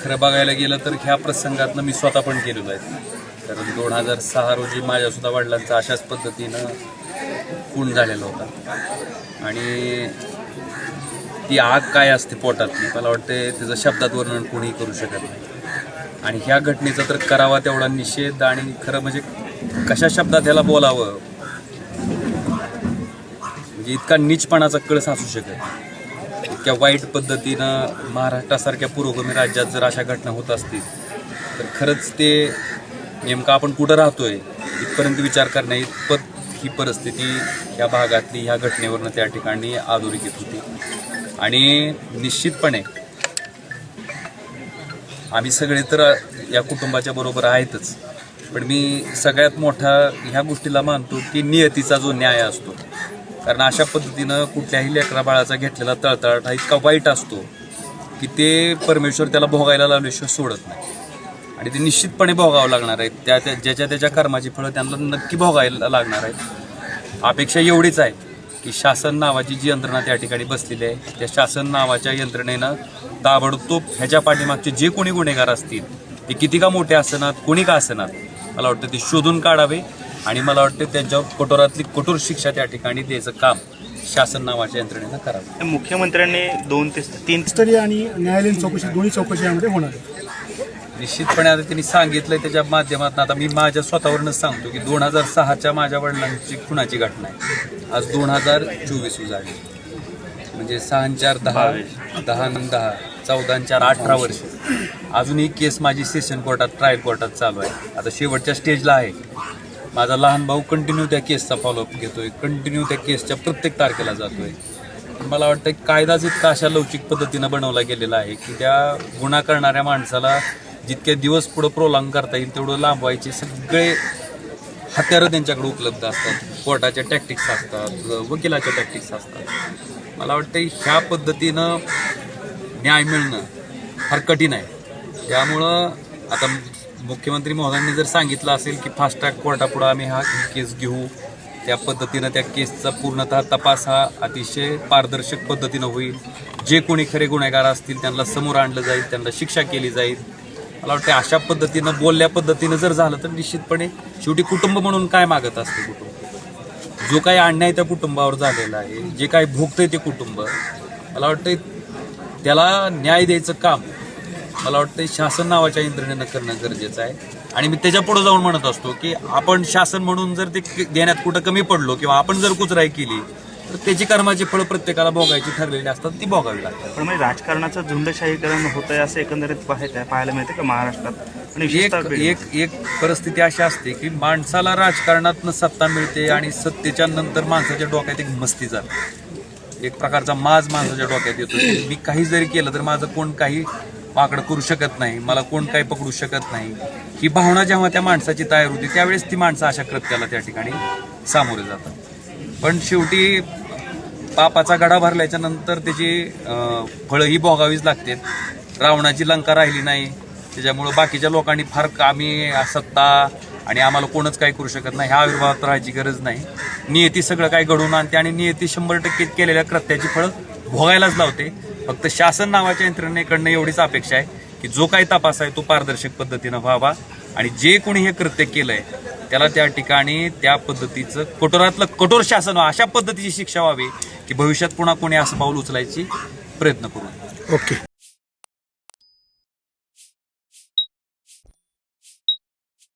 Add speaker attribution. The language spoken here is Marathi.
Speaker 1: खरं बघायला गेलं तर ह्या प्रसंगातनं मी स्वतः पण केलेलो आहे. कारण 2006 रोजी माझ्यासुद्धा वडिलांचा अशाच पद्धतीनं खून झालेला होता आणि ती आग काय असते पोटातली मला वाटते त्याचं शब्दात वर्णन कोणीही करू शकत नाही. आणि ह्या घटनेचा तर करावा तेवढा निषेध आणि खरं म्हणजे कशा शब्दात ह्याला बोलावं म्हणजे इतका नीचपणाचा कळस असू शकत. इतक्या वाईट पद्धतीनं महाराष्ट्रासारख्या पुरोगामी राज्यात जर अशा घटना होत असतील तर खरंच ते नेमकं आपण कुठं राहतोय इथपर्यंत विचार करण्या इतपत ही परिस्थिती ह्या भागातली ह्या घटनेवरनं त्या ठिकाणी अधोरेखित होती. आणि निश्चितपणे आम्ही सगळे तर या कुटुंबाच्या बरोबर आहेतच, पण मी सगळ्यात मोठा ह्या गोष्टीला मानतो की नियतीचा जो न्याय असतो. कारण अशा पद्धतीनं कुठल्याही लेकरा बाळाचा घेतलेला तळतळाट हा इतका वाईट असतो की ते परमेश्वर त्याला भोगायला लावल्याशिवाय सोडत नाही आणि ते निश्चितपणे भोगावं लागणार आहे. ज्याच्या त्याच्या कर्माची फळं त्यांना नक्की भोगायला लागणार आहेत. अपेक्षा एवढीच आहे की शासन नावाची जी यंत्रणा त्या ठिकाणी बसलेली आहे त्या शासन नावाच्या यंत्रणेनं ताबडतोब ह्याच्या पाठीमागचे जे कोणी गुन्हेगार असतील ते किती का मोठे असणार कोणी का असणार मला वाटतं ते शोधून काढावे आणि मला वाटतं त्यांच्यावर कठोरातली कठोर शिक्षा त्या ठिकाणी द्यायचं काम शासन नावाच्या यंत्रणेनं करावं.
Speaker 2: मुख्यमंत्र्यांनी 2 ते 3
Speaker 3: स्तरीय आणि न्यायालयीन चौकशी दोन्ही चौकशी यामध्ये होणार आहे.
Speaker 1: निश्चितपणे आता त्यांनी सांगितलंय त्याच्या माध्यमातून आता मी माझ्या स्वतःवरूनच सांगतो की 2006च्या माझ्या वडिलांची खुनाची घटना आहे. आज 2024 उजाडली म्हणजे 6 4 10 10 10 14 4 18 वर्ष. अजूनही केस माझी सेशन कोर्टात ट्रायल कोर्टात चालू आहे. आता शेवटच्या स्टेजला आहे. माझा लहान भाऊ कंटिन्यू त्या केसचा फॉलोअप घेतोय, कंटिन्यू त्या केसच्या प्रत्येक तारखेला जातोय. मला वाटतं कायदाच इतका अशा लवचिक पद्धतीनं बनवला गेलेला आहे की त्या गुन्हा करणाऱ्या माणसाला जितके दिवस पुढं प्रोलॉंग करता येईल तेवढं लांबवायचे सगळे हत्यारं त्यांच्याकडे उपलब्ध असतात. कोर्टाच्या टॅक्टिक्स असतात, वकिलाच्या टॅक्टिक्स असतात. मला वाटतं ह्या पद्धतीनं न्याय मिळणं फार कठीण आहे. त्यामुळं आता मुख्यमंत्री महोदयांनी जर सांगितलं असेल की फास्ट ट्रॅक कोर्टापुढं आम्ही हा केस घेऊ त्या पद्धतीनं त्या केसचा पूर्णतः तपास हा अतिशय पारदर्शक पद्धतीनं होईल. जे कोणी खरे गुन्हेगार असतील त्यांना समोर आणलं जाईल, त्यांना शिक्षा केली जाईल. मला वाटतं अशा पद्धतीनं बोलल्या पद्धतीनं जर झालं तर निश्चितपणे शेवटी कुटुंब म्हणून काय मागत असते कुटुंब जो काही अन्याय त्या कुटुंबावर झालेला आहे जे काही भोगतंय ते कुटुंब मला वाटतं त्याला न्याय द्यायचं काम मला वाटतं शासन नावाच्या यंत्रणेनं करणं गरजेचं आहे. आणि मी त्याच्या पुढे जाऊन म्हणत असतो की आपण शासन म्हणून जर ते देण्यात कुठं कमी पडलो किंवा आपण जर कुचराई केली तर त्याची कर्माची फळं प्रत्येकाला भोगायची ठरलेली असतात ती भोगावी लागतात.
Speaker 2: पण म्हणजे राजकारणाचं झुंडशाहीकरण होत आहे असं एकंदरीत पाहायला मिळते का महाराष्ट्रात? आणि
Speaker 1: एक परिस्थिती अशी असते की माणसाला राजकारणातनं सत्ता मिळते आणि सत्तेच्या नंतर माणसाच्या डोक्यात एक मस्ती जाते, एक प्रकारचा माज माणसाच्या डोक्यात येतो. मी काही जरी केलं तर माझं कोण काही वाकडं करू शकत नाही, मला कोण काही पकडू शकत नाही. ही भावना जेव्हा त्या माणसाची तयार होती त्यावेळेस ती माणसं अशा कृत्याला त्या ठिकाणी सामोरे जातात. पण शेवटी पापाचा गडा भरल्याच्या नंतर त्याची फळं ही भोगावीच लागतात. रावणाची लंका राहिली नाही त्याच्यामुळं बाकीच्या लोकांनी फार आम्ही सत्ता आणि आम्हाला कोणच काही करू शकत नाही ह्या आविर्भावात राहायची गरज नाही. नियती सगळं काय घडवून आणते आणि नियती 100% केलेल्या कृत्याची फळं भोगायलाच लावते. फक्त शासन नावाच्या यंत्रणेकडनं एवढीच अपेक्षा आहे की जो काही तपास आहे तो पारदर्शक पद्धतीनं व्हावा आणि जे कोणी हे कृत्य केलंय त्याला त्या ठिकाणी त्या पद्धतीचं कठोरातलं कठोर शासन व्हावं अशा पद्धतीची शिक्षा व्हावी की भविष्यात पुन्हा कोणी असं पाऊल उचलायची प्रयत्न करू.
Speaker 3: ओके.